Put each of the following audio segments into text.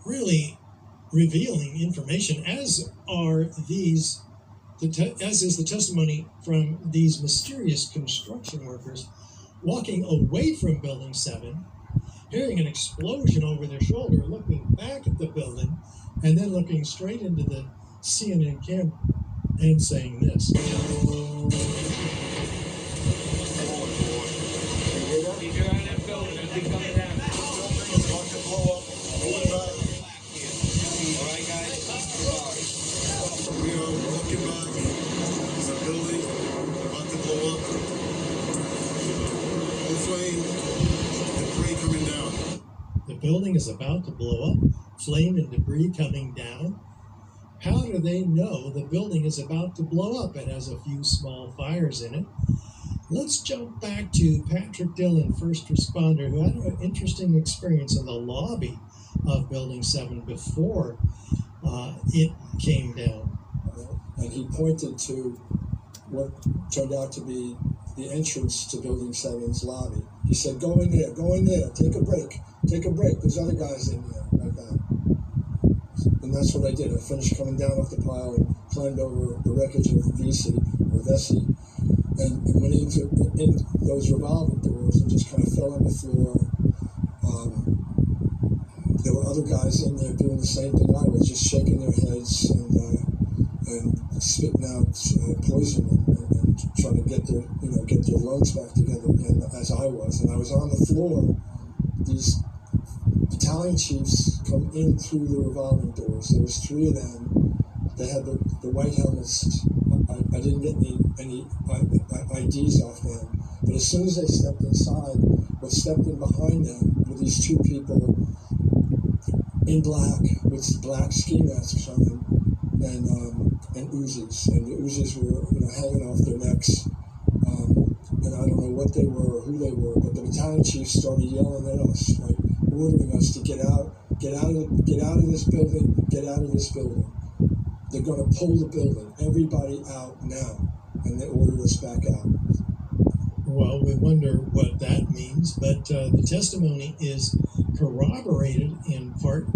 Really revealing information, as are these, as is the testimony from these mysterious construction workers walking away from Building 7, hearing an explosion over their shoulder, looking back at the building, and then looking straight into the CNN camera and saying this. The building is about to blow up, flame and debris coming down. How do they know the building is about to blow up? It has a few small fires in it. Let's jump back to Patrick Dillon, first responder, who had an interesting experience in the lobby of Building 7 before it came down. And he pointed to what turned out to be the entrance to Building 7's lobby. He said, go in there, take a break, there's other guys in there, like that. And that's what I did. I finished coming down off the pile and climbed over the wreckage of Vesey, and went in those revolving doors and just kind of fell on the floor. There were other guys in there doing the same thing I was, just shaking their heads and spitting out poison and trying to get their lungs back together again, as I was. And I was on the floor. These battalion chiefs come in through the revolving doors. There was 3 of them. They had the white helmets. I didn't get any IDs off them. But as soon as they stepped inside, what stepped in behind them were these 2 people in black with black ski masks on them and Uzis. And the Uzis were hanging off their necks. And I don't know what they were or who they were, but the battalion chiefs started yelling at us, like ordering us to get out of this building. They're going to pull the building. Everybody out now. And they ordered us back out. Well, we wonder what that means, but the testimony is corroborated in part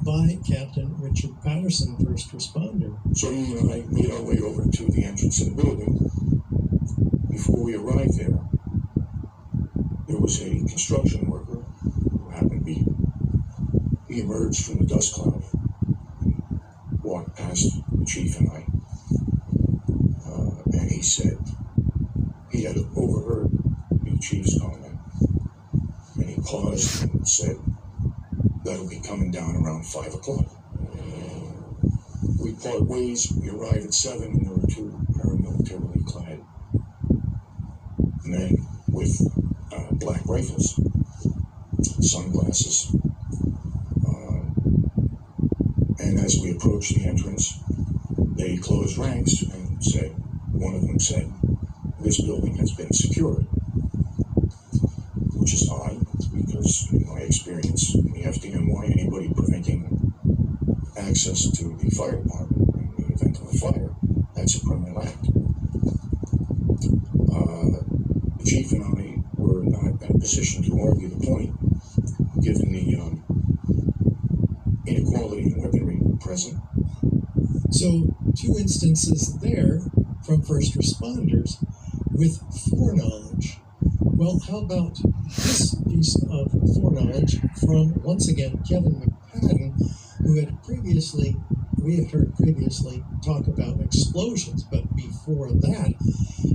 by Captain Richard Patterson, first responder. So he and I made our way over to the entrance of the building. Before we arrived there was a construction worker who happened to be, he emerged from the dust cloud, walked past the chief and I, and he said he had overheard the chief's comment, and he paused and said, "That'll be coming down around 5 o'clock. We part ways, we arrive at 7, and there were 2 paramilitarily clad men with black rifles, sunglasses, and as we approached the entrance, they closed ranks and said, one of them said, "This building has been secured," which is odd because in my experience in the FDNY, anybody preventing access to the fire department in the event of a fire, that's a criminal act. The chief and I were not in a position to argue the point, given the inequality in weaponry present. So 2 instances there from first responders with foreknowledge. Well, how about this piece of foreknowledge from, once again, Kevin McPadden, who had previously, we had heard previously talk about explosions, but before that,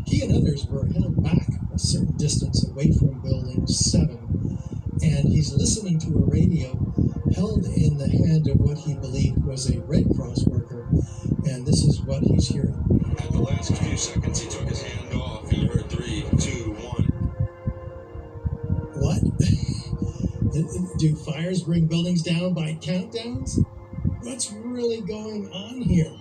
he and others were held back a certain distance away from Building 7, and he's listening to a radio held in the hand of what he believed was a Red Cross worker, and this is what he's hearing. At the last few seconds, he took his hand off. He heard 3, 2, 1. What? Do fires bring buildings down by countdowns? What's really going on here?